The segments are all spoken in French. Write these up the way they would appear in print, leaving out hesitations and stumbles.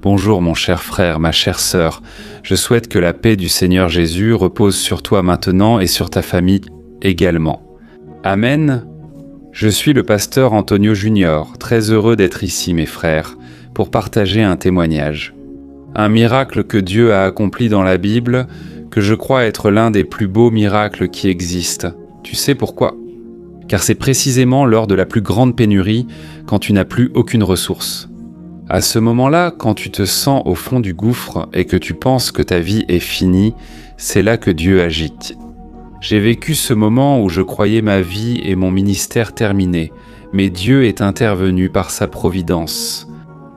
Bonjour mon cher frère, ma chère sœur, je souhaite que la paix du Seigneur Jésus repose sur toi maintenant et sur ta famille également. Amen. Je suis le pasteur Antonio Junior, très heureux d'être ici mes frères, pour partager un témoignage. Un miracle que Dieu a accompli dans la Bible, que je crois être l'un des plus beaux miracles qui existent. Tu sais pourquoi ? Car c'est précisément lors de la plus grande pénurie, quand tu n'as plus aucune ressource. À ce moment-là, quand tu te sens au fond du gouffre et que tu penses que ta vie est finie, c'est là que Dieu agit. J'ai vécu ce moment où je croyais ma vie et mon ministère terminés, mais Dieu est intervenu par sa providence.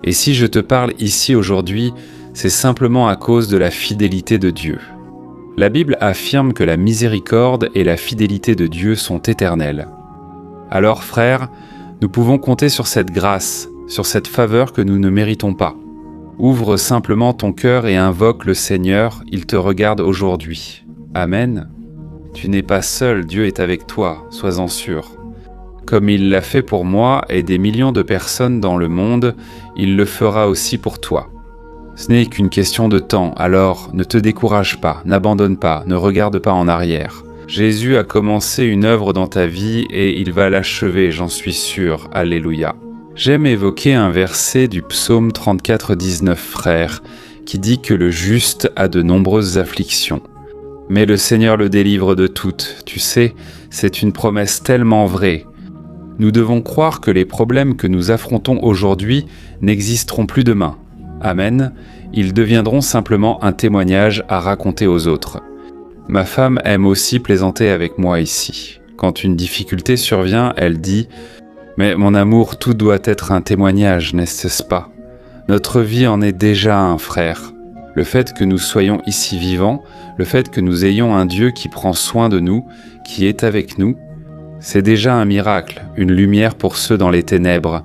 Et si je te parle ici aujourd'hui, c'est simplement à cause de la fidélité de Dieu. La Bible affirme que la miséricorde et la fidélité de Dieu sont éternelles. Alors frères, nous pouvons compter sur cette grâce, sur cette faveur que nous ne méritons pas. Ouvre simplement ton cœur et invoque le Seigneur, il te regarde aujourd'hui. Amen. Tu n'es pas seul, Dieu est avec toi, sois-en sûr. Comme il l'a fait pour moi et des millions de personnes dans le monde, il le fera aussi pour toi. Ce n'est qu'une question de temps, alors ne te décourage pas, n'abandonne pas, ne regarde pas en arrière. Jésus a commencé une œuvre dans ta vie et il va l'achever, j'en suis sûr. Alléluia. J'aime évoquer un verset du psaume 34-19, frère, qui dit que le juste a de nombreuses afflictions. Mais le Seigneur le délivre de toutes. Tu sais, c'est une promesse tellement vraie. Nous devons croire que les problèmes que nous affrontons aujourd'hui n'existeront plus demain. Amen. Ils deviendront simplement un témoignage à raconter aux autres. Ma femme aime aussi plaisanter avec moi ici. Quand une difficulté survient, elle dit « Mais mon amour, tout doit être un témoignage, n'est-ce pas ? Notre vie en est déjà un, frère. Le fait que nous soyons ici vivants, le fait que nous ayons un Dieu qui prend soin de nous, qui est avec nous, c'est déjà un miracle, une lumière pour ceux dans les ténèbres.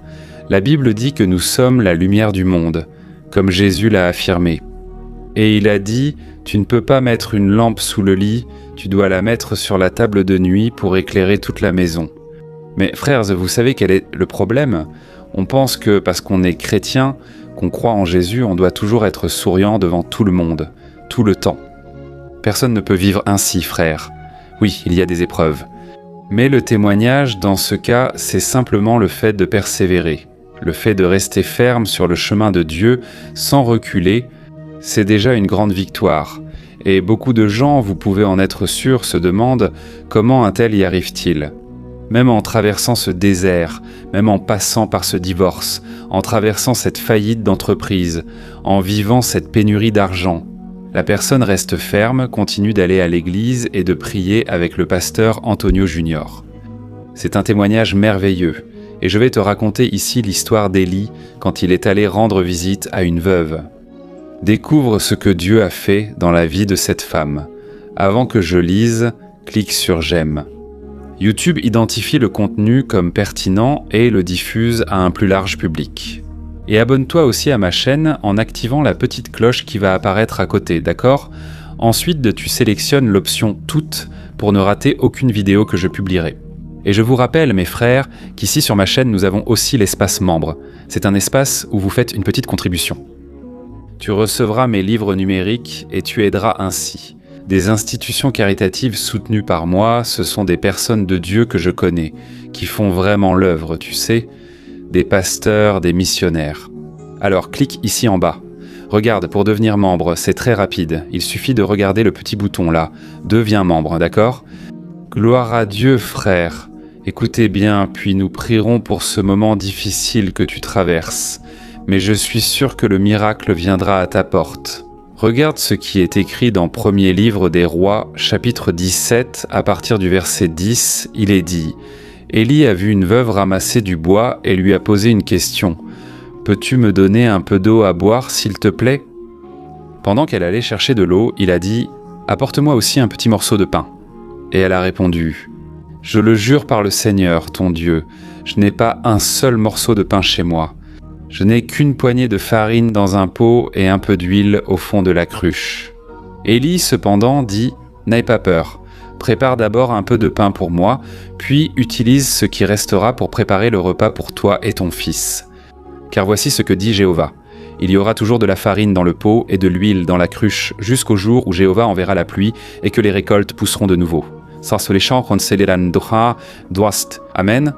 La Bible dit que nous sommes la lumière du monde, comme Jésus l'a affirmé. Et il a dit « Tu ne peux pas mettre une lampe sous le lit, tu dois la mettre sur la table de nuit pour éclairer toute la maison. » Mais frères, vous savez quel est le problème ? On pense que parce qu'on est chrétien, qu'on croit en Jésus, on doit toujours être souriant devant tout le monde, tout le temps. Personne ne peut vivre ainsi, frère. Oui, il y a des épreuves. Mais le témoignage, dans ce cas, c'est simplement le fait de persévérer. Le fait de rester ferme sur le chemin de Dieu, sans reculer, c'est déjà une grande victoire. Et beaucoup de gens, vous pouvez en être sûr, se demandent comment un tel y arrive-t-il ? Même en traversant ce désert, même en passant par ce divorce, en traversant cette faillite d'entreprise, en vivant cette pénurie d'argent, la personne reste ferme, continue d'aller à l'église et de prier avec le pasteur Antonio Junior. C'est un témoignage merveilleux, et je vais te raconter ici l'histoire d'Élie quand il est allé rendre visite à une veuve. Découvre ce que Dieu a fait dans la vie de cette femme. Avant que je lise, clique sur « J'aime ». YouTube identifie le contenu comme pertinent et le diffuse à un plus large public. Et abonne-toi aussi à ma chaîne en activant la petite cloche qui va apparaître à côté, d'accord ? Ensuite, tu sélectionnes l'option « Toutes » pour ne rater aucune vidéo que je publierai. Et je vous rappelle, mes frères, qu'ici sur ma chaîne, nous avons aussi l'espace membre. C'est un espace où vous faites une petite contribution. Tu recevras mes livres numériques et tu aideras ainsi. Des institutions caritatives soutenues par moi, ce sont des personnes de Dieu que je connais, qui font vraiment l'œuvre, tu sais, des pasteurs, des missionnaires. Alors clique ici en bas. Regarde, pour devenir membre, c'est très rapide. Il suffit de regarder le petit bouton là. Deviens membre, d'accord ? Gloire à Dieu, frère. Écoutez bien, puis nous prierons pour ce moment difficile que tu traverses. Mais je suis sûr que le miracle viendra à ta porte. Regarde ce qui est écrit dans Premier livre des Rois, chapitre 17, à partir du verset 10, il est dit « Élie a vu une veuve ramasser du bois et lui a posé une question. « Peux-tu me donner un peu d'eau à boire, s'il te plaît ?» Pendant qu'elle allait chercher de l'eau, il a dit « Apporte-moi aussi un petit morceau de pain. » Et elle a répondu « Je le jure par le Seigneur, ton Dieu, je n'ai pas un seul morceau de pain chez moi. Je n'ai qu'une poignée de farine dans un pot et un peu d'huile au fond de la cruche. » Élie, cependant, dit « N'aie pas peur. Prépare d'abord un peu de pain pour moi, puis utilise ce qui restera pour préparer le repas pour toi et ton fils. Car voici ce que dit Jéhovah. Il y aura toujours de la farine dans le pot et de l'huile dans la cruche, jusqu'au jour où Jéhovah enverra la pluie et que les récoltes pousseront de nouveau. Amen.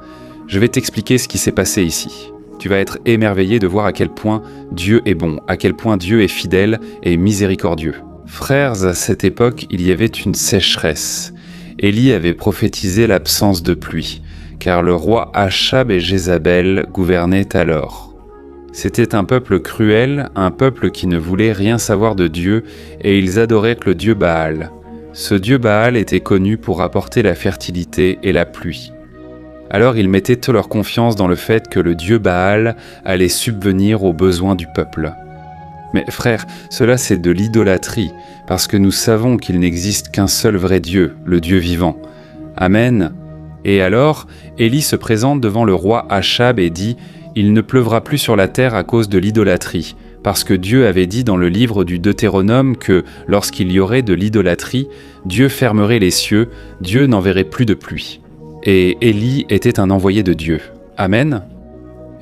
Je vais t'expliquer ce qui s'est passé ici. Tu vas être émerveillé de voir à quel point Dieu est bon, à quel point Dieu est fidèle et miséricordieux. Frères, à cette époque, il y avait une sécheresse. Élie avait prophétisé l'absence de pluie, car le roi Achab et Jézabel gouvernaient alors. C'était un peuple cruel, un peuple qui ne voulait rien savoir de Dieu, et ils adoraient le dieu Baal. Ce dieu Baal était connu pour apporter la fertilité et la pluie. Alors ils mettaient toute leur confiance dans le fait que le dieu Baal allait subvenir aux besoins du peuple. Mais frères, cela c'est de l'idolâtrie, parce que nous savons qu'il n'existe qu'un seul vrai Dieu, le Dieu vivant. Amen. Et alors, Élie se présente devant le roi Achab et dit « Il ne pleuvra plus sur la terre à cause de l'idolâtrie ». Parce que Dieu avait dit dans le livre du Deutéronome que lorsqu'il y aurait de l'idolâtrie, Dieu fermerait les cieux, Dieu n'enverrait plus de pluie. Et Élie était un envoyé de Dieu. Amen.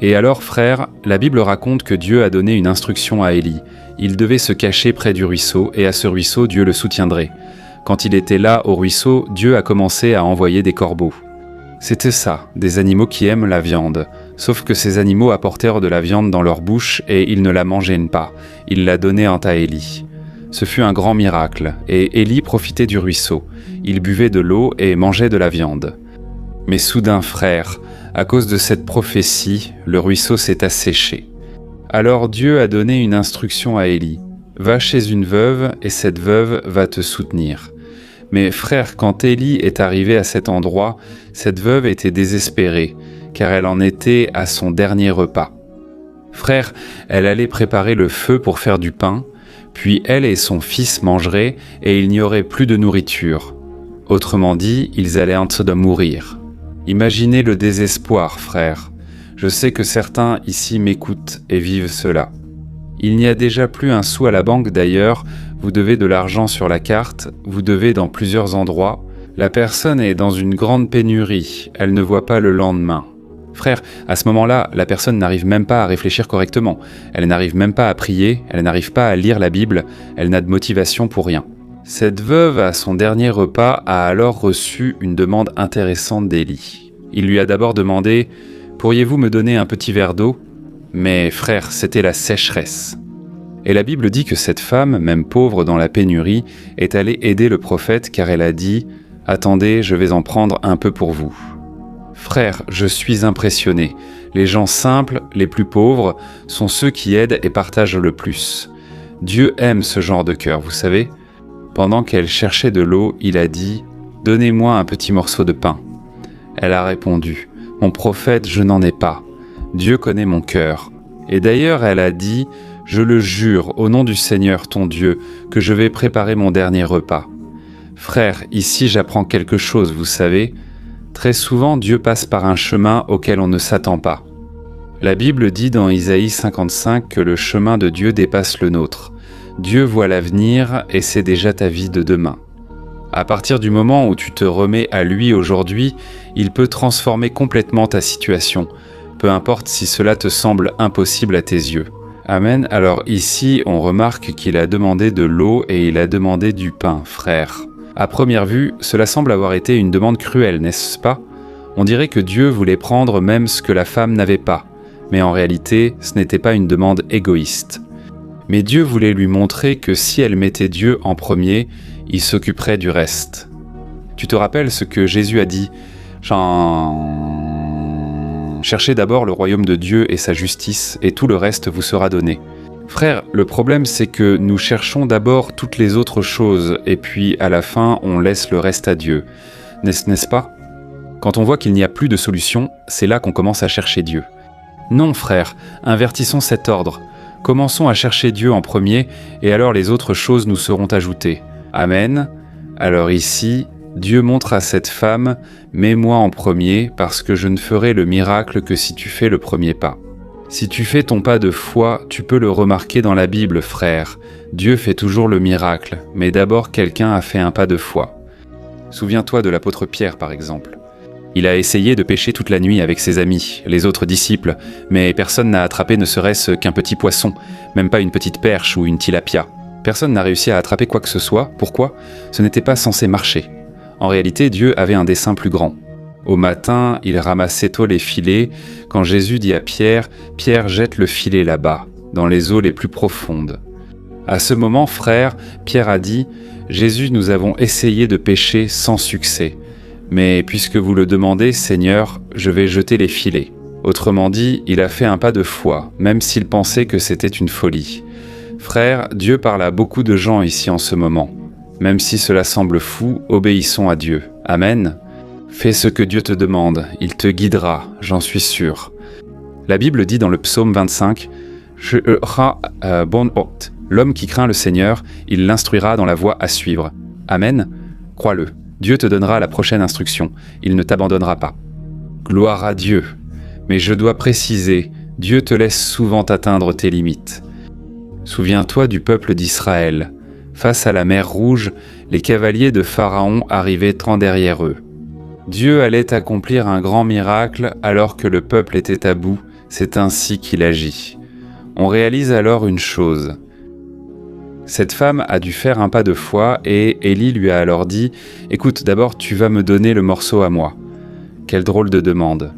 Et alors, frères, la Bible raconte que Dieu a donné une instruction à Élie. Il devait se cacher près du ruisseau, et à ce ruisseau, Dieu le soutiendrait. Quand il était là, au ruisseau, Dieu a commencé à envoyer des corbeaux. C'était ça, des animaux qui aiment la viande. Sauf que ces animaux apportèrent de la viande dans leur bouche et ils ne la mangeaient pas. Ils la donnaient à Élie. Ce fut un grand miracle, et Élie profitait du ruisseau. Il buvait de l'eau et mangeait de la viande. Mais soudain, frère, à cause de cette prophétie, le ruisseau s'est asséché. Alors Dieu a donné une instruction à Élie. Va chez une veuve et cette veuve va te soutenir. Mais frère, quand Élie est arrivé à cet endroit, cette veuve était désespérée, car elle en était à son dernier repas. Frère, elle allait préparer le feu pour faire du pain, puis elle et son fils mangeraient et il n'y aurait plus de nourriture. Autrement dit, ils allaient en train de mourir. Imaginez le désespoir, frère. Je sais que certains ici m'écoutent et vivent cela. Il n'y a déjà plus un sou à la banque d'ailleurs, vous devez de l'argent sur la carte, vous devez dans plusieurs endroits. La personne est dans une grande pénurie, elle ne voit pas le lendemain. Frère, à ce moment-là, la personne n'arrive même pas à réfléchir correctement, elle n'arrive même pas à prier, elle n'arrive pas à lire la Bible, elle n'a de motivation pour rien. Cette veuve, à son dernier repas, a alors reçu une demande intéressante d'Élie. Il lui a d'abord demandé « Pourriez-vous me donner un petit verre d'eau ?» Mais frère, c'était la sécheresse. Et la Bible dit que cette femme, même pauvre dans la pénurie, est allée aider le prophète car elle a dit « Attendez, je vais en prendre un peu pour vous. » Frère, je suis impressionné. Les gens simples, les plus pauvres, sont ceux qui aident et partagent le plus. Dieu aime ce genre de cœur, vous savez. Pendant qu'elle cherchait de l'eau, il a dit « Donnez-moi un petit morceau de pain. » Elle a répondu « Mon prophète, je n'en ai pas. Dieu connaît mon cœur. » Et d'ailleurs, elle a dit « Je le jure, au nom du Seigneur ton Dieu, que je vais préparer mon dernier repas. » Frère, ici j'apprends quelque chose, vous savez. Très souvent, Dieu passe par un chemin auquel on ne s'attend pas. La Bible dit dans Isaïe 55 que le chemin de Dieu dépasse le nôtre. Dieu voit l'avenir et c'est déjà ta vie de demain. À partir du moment où tu te remets à lui aujourd'hui, il peut transformer complètement ta situation, peu importe si cela te semble impossible à tes yeux. Amen. Alors ici, on remarque qu'il a demandé de l'eau et il a demandé du pain, frère. À première vue, cela semble avoir été une demande cruelle, n'est-ce pas? On dirait que Dieu voulait prendre même ce que la femme n'avait pas. Mais en réalité, ce n'était pas une demande égoïste. Mais Dieu voulait lui montrer que si elle mettait Dieu en premier, il s'occuperait du reste. Tu te rappelles ce que Jésus a dit? Cherchez d'abord le royaume de Dieu et sa justice, et tout le reste vous sera donné. Frère, le problème c'est que nous cherchons d'abord toutes les autres choses, et puis à la fin on laisse le reste à Dieu. N'est-ce pas? Quand on voit qu'il n'y a plus de solution, c'est là qu'on commence à chercher Dieu. Non frère, invertissons cet ordre. Commençons à chercher Dieu en premier, et alors les autres choses nous seront ajoutées. Amen. Alors ici, Dieu montre à cette femme « Mets-moi en premier, parce que je ne ferai le miracle que si tu fais le premier pas. » Si tu fais ton pas de foi, tu peux le remarquer dans la Bible, frère. Dieu fait toujours le miracle, mais d'abord quelqu'un a fait un pas de foi. Souviens-toi de l'apôtre Pierre, par exemple. Il a essayé de pêcher toute la nuit avec ses amis, les autres disciples, mais personne n'a attrapé ne serait-ce qu'un petit poisson, même pas une petite perche ou une tilapia. Personne n'a réussi à attraper quoi que ce soit. Pourquoi ? Ce n'était pas censé marcher. En réalité, Dieu avait un dessein plus grand. Au matin, il ramassait tôt les filets. Quand Jésus dit à Pierre, « Pierre, jette le filet là-bas, dans les eaux les plus profondes. » À ce moment, frère, Pierre a dit, « Jésus, nous avons essayé de pêcher sans succès. Mais puisque vous le demandez, Seigneur, je vais jeter les filets. » Autrement dit, il a fait un pas de foi, même s'il pensait que c'était une folie. Frère, Dieu parle à beaucoup de gens ici en ce moment. Même si cela semble fou, obéissons à Dieu. Amen. Fais ce que Dieu te demande, il te guidera, j'en suis sûr. La Bible dit dans le psaume 25, l'homme qui craint le Seigneur, il l'instruira dans la voie à suivre. Amen. Crois-le. Dieu te donnera la prochaine instruction. Il ne t'abandonnera pas. Gloire à Dieu. Mais je dois préciser, Dieu te laisse souvent atteindre tes limites. Souviens-toi du peuple d'Israël. Face à la mer Rouge, les cavaliers de Pharaon arrivaient en derrière eux. Dieu allait accomplir un grand miracle alors que le peuple était à bout. C'est ainsi qu'il agit. On réalise alors une chose. Cette femme a dû faire un pas de foi et Élie lui a alors dit « Écoute, d'abord tu vas me donner le morceau à moi. » Quelle drôle de demande.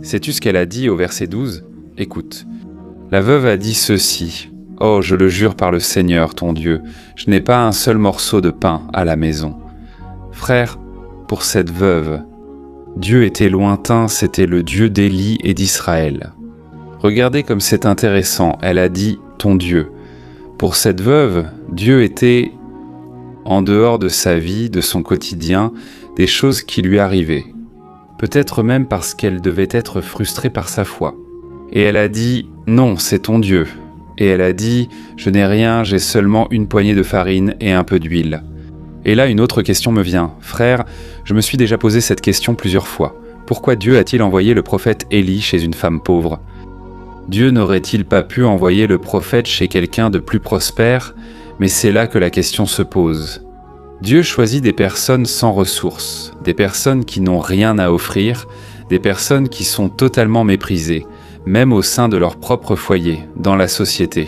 Sais-tu ce qu'elle a dit au verset 12 ? Écoute. La veuve a dit ceci. « Oh, je le jure par le Seigneur, ton Dieu, je n'ai pas un seul morceau de pain à la maison. » Frère, pour cette veuve, Dieu était lointain, c'était le Dieu d'Élie et d'Israël. Regardez comme c'est intéressant, elle a dit « ton Dieu ». Pour cette veuve, Dieu était en dehors de sa vie, de son quotidien, des choses qui lui arrivaient. Peut-être même parce qu'elle devait être frustrée par sa foi. Et elle a dit « non, c'est ton Dieu ». Et elle a dit « je n'ai rien, j'ai seulement une poignée de farine et un peu d'huile ». Et là, une autre question me vient. Frère, je me suis déjà posé cette question plusieurs fois. Pourquoi Dieu a-t-il envoyé le prophète Élie chez une femme pauvre ? Dieu n'aurait-il pas pu envoyer le prophète chez quelqu'un de plus prospère ? Mais c'est là que la question se pose. Dieu choisit des personnes sans ressources, des personnes qui n'ont rien à offrir, des personnes qui sont totalement méprisées, même au sein de leur propre foyer, dans la société.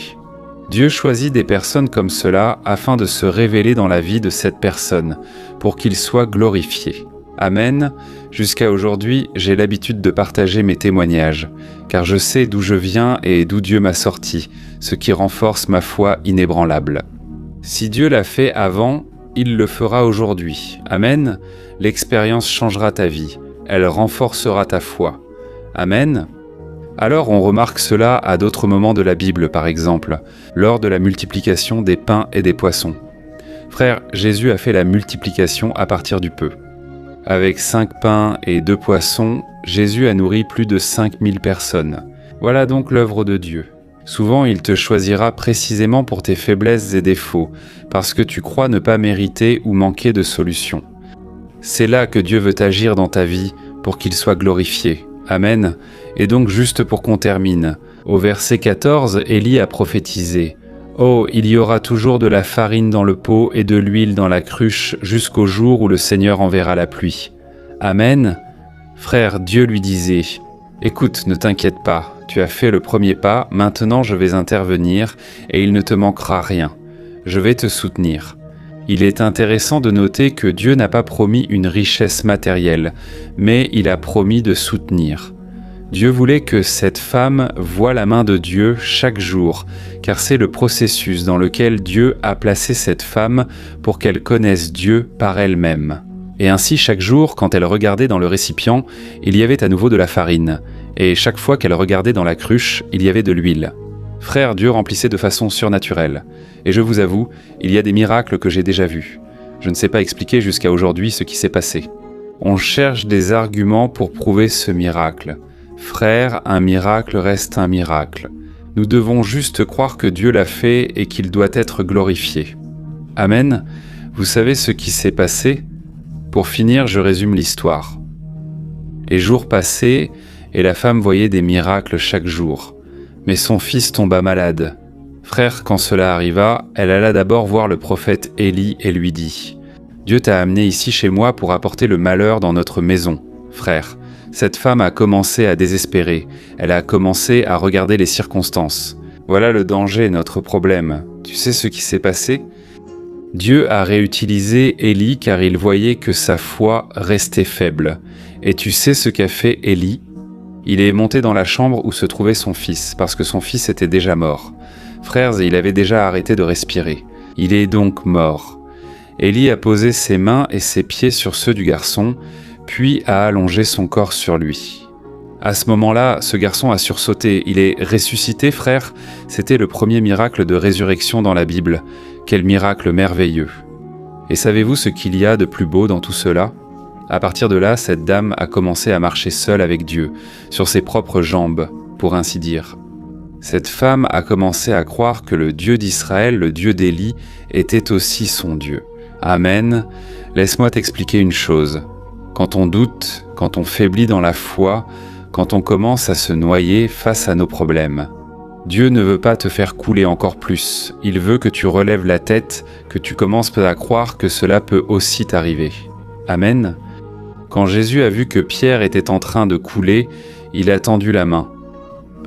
Dieu choisit des personnes comme cela afin de se révéler dans la vie de cette personne, pour qu'il soit glorifié. Amen. Jusqu'à aujourd'hui, j'ai l'habitude de partager mes témoignages, car je sais d'où je viens et d'où Dieu m'a sorti, ce qui renforce ma foi inébranlable. Si Dieu l'a fait avant, il le fera aujourd'hui. Amen. L'expérience changera ta vie, elle renforcera ta foi. Amen. Alors on remarque cela à d'autres moments de la Bible, par exemple, lors de la multiplication des pains et des poissons. Frère, Jésus a fait la multiplication à partir du peu. Avec 5 pains et 2 poissons, Jésus a nourri plus de 5000 personnes. Voilà donc l'œuvre de Dieu. Souvent, il te choisira précisément pour tes faiblesses et défauts, parce que tu crois ne pas mériter ou manquer de solution. C'est là que Dieu veut agir dans ta vie pour qu'il soit glorifié. Amen. Et donc juste pour qu'on termine, au verset 14, Élie a prophétisé « Oh, il y aura toujours de la farine dans le pot et de l'huile dans la cruche jusqu'au jour où le Seigneur enverra la pluie. » Amen. Frère, Dieu lui disait « Écoute, ne t'inquiète pas, tu as fait le premier pas, maintenant je vais intervenir et il ne te manquera rien. Je vais te soutenir. » Il est intéressant de noter que Dieu n'a pas promis une richesse matérielle, mais il a promis de soutenir. Dieu voulait que cette femme voie la main de Dieu chaque jour, car c'est le processus dans lequel Dieu a placé cette femme pour qu'elle connaisse Dieu par elle-même. Et ainsi, chaque jour, quand elle regardait dans le récipient, il y avait à nouveau de la farine, et chaque fois qu'elle regardait dans la cruche, il y avait de l'huile. Frère, Dieu remplissait de façon surnaturelle. Et je vous avoue, il y a des miracles que j'ai déjà vus. Je ne sais pas expliquer jusqu'à aujourd'hui ce qui s'est passé. On cherche des arguments pour prouver ce miracle. Frère, un miracle reste un miracle. Nous devons juste croire que Dieu l'a fait et qu'il doit être glorifié. Amen. Vous savez ce qui s'est passé ? Pour finir, je résume l'histoire. Les jours passaient et la femme voyait des miracles chaque jour. Mais son fils tomba malade. Frère, quand cela arriva, elle alla d'abord voir le prophète Élie et lui dit « Dieu t'a amené ici chez moi pour apporter le malheur dans notre maison. frère. Cette femme a commencé à désespérer. Elle a commencé à regarder les circonstances. Voilà le danger, notre problème. Tu sais ce qui s'est passé ? Dieu a réutilisé Élie car il voyait que sa foi restait faible. Et tu sais ce qu'a fait Élie ? Il est monté dans la chambre où se trouvait son fils, parce que son fils était déjà mort. Frères, il avait déjà arrêté de respirer. Il est donc mort. Élie a posé ses mains et ses pieds sur ceux du garçon, puis a allongé son corps sur lui. À ce moment-là, ce garçon a sursauté. Il est ressuscité, frère. C'était le premier miracle de résurrection dans la Bible. Quel miracle merveilleux. Et savez-vous ce qu'il y a de plus beau dans tout cela ? À partir de là, cette dame a commencé à marcher seule avec Dieu, sur ses propres jambes, pour ainsi dire. Cette femme a commencé à croire que le Dieu d'Israël, le Dieu d'Élie, était aussi son Dieu. Amen. Laisse-moi t'expliquer une chose. Quand on doute, quand on faiblit dans la foi, quand on commence à se noyer face à nos problèmes, Dieu ne veut pas te faire couler encore plus. Il veut que tu relèves la tête, que tu commences à croire que cela peut aussi t'arriver. Amen. Quand Jésus a vu que Pierre était en train de couler, il a tendu la main.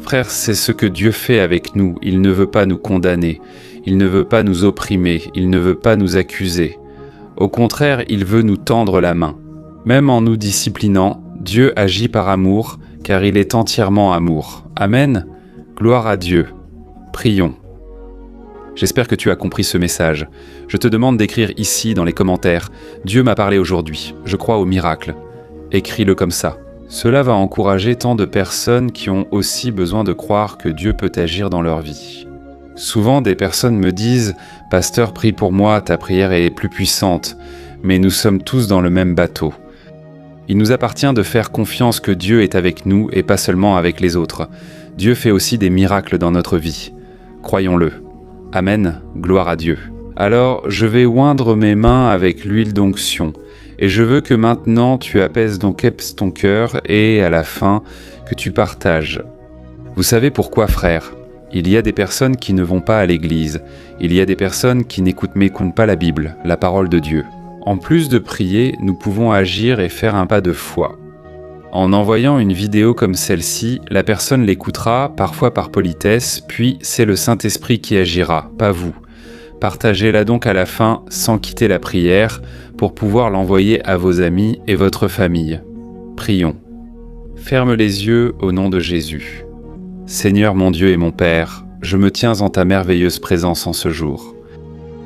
Frère, c'est ce que Dieu fait avec nous. Il ne veut pas nous condamner. Il ne veut pas nous opprimer. Il ne veut pas nous accuser. Au contraire, il veut nous tendre la main. Même en nous disciplinant, Dieu agit par amour, car il est entièrement amour. Amen. Gloire à Dieu. Prions. J'espère que tu as compris ce message. Je te demande d'écrire ici dans les commentaires « Dieu m'a parlé aujourd'hui, je crois au miracle ». Écris-le comme ça. Cela va encourager tant de personnes qui ont aussi besoin de croire que Dieu peut agir dans leur vie. Souvent, des personnes me disent « Pasteur, prie pour moi, ta prière est plus puissante », mais nous sommes tous dans le même bateau. Il nous appartient de faire confiance que Dieu est avec nous et pas seulement avec les autres. Dieu fait aussi des miracles dans notre vie. Croyons-le. Amen, gloire à Dieu. Alors, je vais oindre mes mains avec l'huile d'onction, et je veux que maintenant tu apaises donc ton cœur et, à la fin, que tu partages. Vous savez pourquoi, frères ? Il y a des personnes qui ne vont pas à l'église, il y a des personnes qui m'écoutent pas la Bible, la parole de Dieu. En plus de prier, nous pouvons agir et faire un pas de foi. En envoyant une vidéo comme celle-ci, la personne l'écoutera, parfois par politesse, puis c'est le Saint-Esprit qui agira, pas vous. Partagez-la donc à la fin, sans quitter la prière, pour pouvoir l'envoyer à vos amis et votre famille. Prions. Ferme les yeux au nom de Jésus. Seigneur mon Dieu et mon Père, je me tiens en ta merveilleuse présence en ce jour.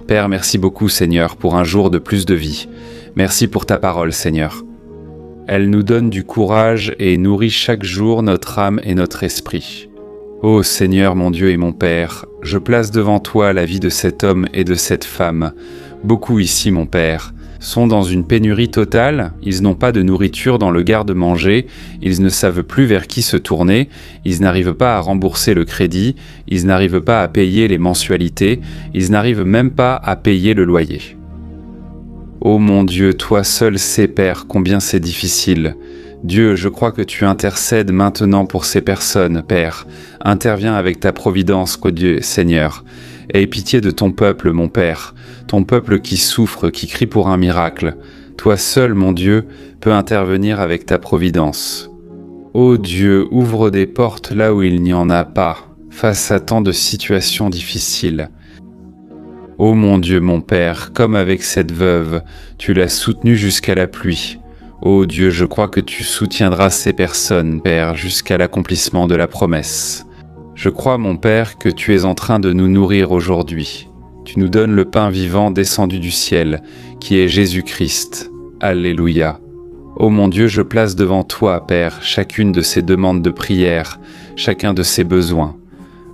Père, merci beaucoup Seigneur pour un jour de plus de vie. Merci pour ta parole Seigneur. Elle nous donne du courage et nourrit chaque jour notre âme et notre esprit. Ô Seigneur mon Dieu et mon Père, je place devant toi la vie de cet homme et de cette femme. Beaucoup ici, mon Père, sont dans une pénurie totale, ils n'ont pas de nourriture dans le garde-manger, ils ne savent plus vers qui se tourner, ils n'arrivent pas à rembourser le crédit, ils n'arrivent pas à payer les mensualités, ils n'arrivent même pas à payer le loyer. Ô mon Dieu, toi seul sais, Père, combien c'est difficile. Dieu, je crois que tu intercèdes maintenant pour ces personnes, Père. Interviens avec ta providence, Dieu, Seigneur. Aie pitié de ton peuple, mon Père, ton peuple qui souffre, qui crie pour un miracle. Toi seul, mon Dieu, peux intervenir avec ta providence. Ô Dieu, ouvre des portes là où il n'y en a pas, face à tant de situations difficiles. Ô mon Dieu, mon Père, comme avec cette veuve, tu l'as soutenue jusqu'à la pluie. Ô Dieu, je crois que tu soutiendras ces personnes, Père, jusqu'à l'accomplissement de la promesse. Je crois, mon Père, que tu es en train de nous nourrir aujourd'hui. Tu nous donnes le pain vivant descendu du ciel, qui est Jésus-Christ. Alléluia. Ô mon Dieu, je place devant toi, Père, chacune de ces demandes de prière, chacun de ces besoins.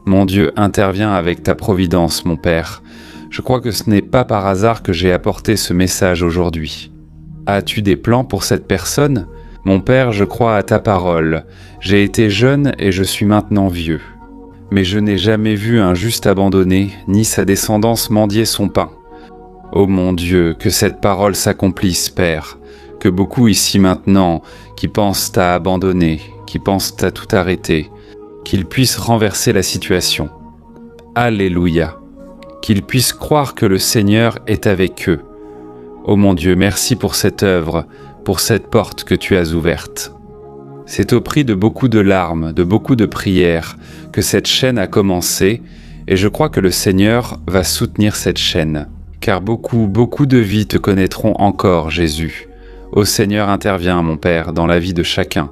Mon Dieu, interviens avec ta providence, mon Père. Je crois que ce n'est pas par hasard que j'ai apporté ce message aujourd'hui. As-tu des plans pour cette personne ? Mon Père, je crois à ta parole. J'ai été jeune et je suis maintenant vieux. Mais je n'ai jamais vu un juste abandonné, ni sa descendance mendier son pain. Ô mon Dieu, que cette parole s'accomplisse, Père, que beaucoup ici maintenant, qui pensent à abandonner, qui pensent à tout arrêter, qu'ils puissent renverser la situation. Alléluia. Qu'ils puissent croire que le Seigneur est avec eux. Ô mon Dieu, merci pour cette œuvre, pour cette porte que tu as ouverte. C'est au prix de beaucoup de larmes, de beaucoup de prières, que cette chaîne a commencé, et je crois que le Seigneur va soutenir cette chaîne. Car beaucoup de vies te connaîtront encore, Jésus. Ô Seigneur, interviens, mon Père, dans la vie de chacun.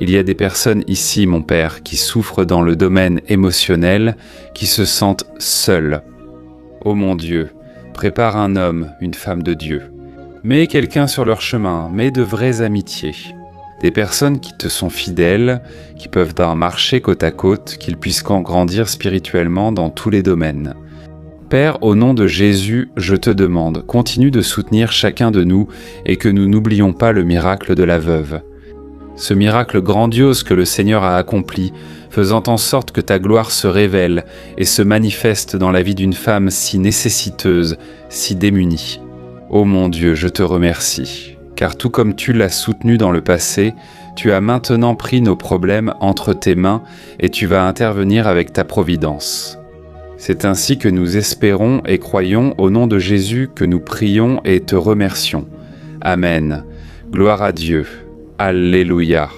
Il y a des personnes ici, mon Père, qui souffrent dans le domaine émotionnel, qui se sentent seules. Ô mon Dieu, prépare un homme, une femme de Dieu. Mets quelqu'un sur leur chemin, mets de vraies amitiés. Des personnes qui te sont fidèles, qui peuvent marcher côte à côte, qu'ils puissent grandir spirituellement dans tous les domaines. Père, au nom de Jésus, je te demande, continue de soutenir chacun de nous et que nous n'oublions pas le miracle de la veuve. Ce miracle grandiose que le Seigneur a accompli, faisant en sorte que ta gloire se révèle et se manifeste dans la vie d'une femme si nécessiteuse, si démunie. Ô mon Dieu, je te remercie, car tout comme tu l'as soutenu dans le passé, tu as maintenant pris nos problèmes entre tes mains et tu vas intervenir avec ta providence. C'est ainsi que nous espérons et croyons au nom de Jésus que nous prions et te remercions. Amen. Gloire à Dieu. Alléluia.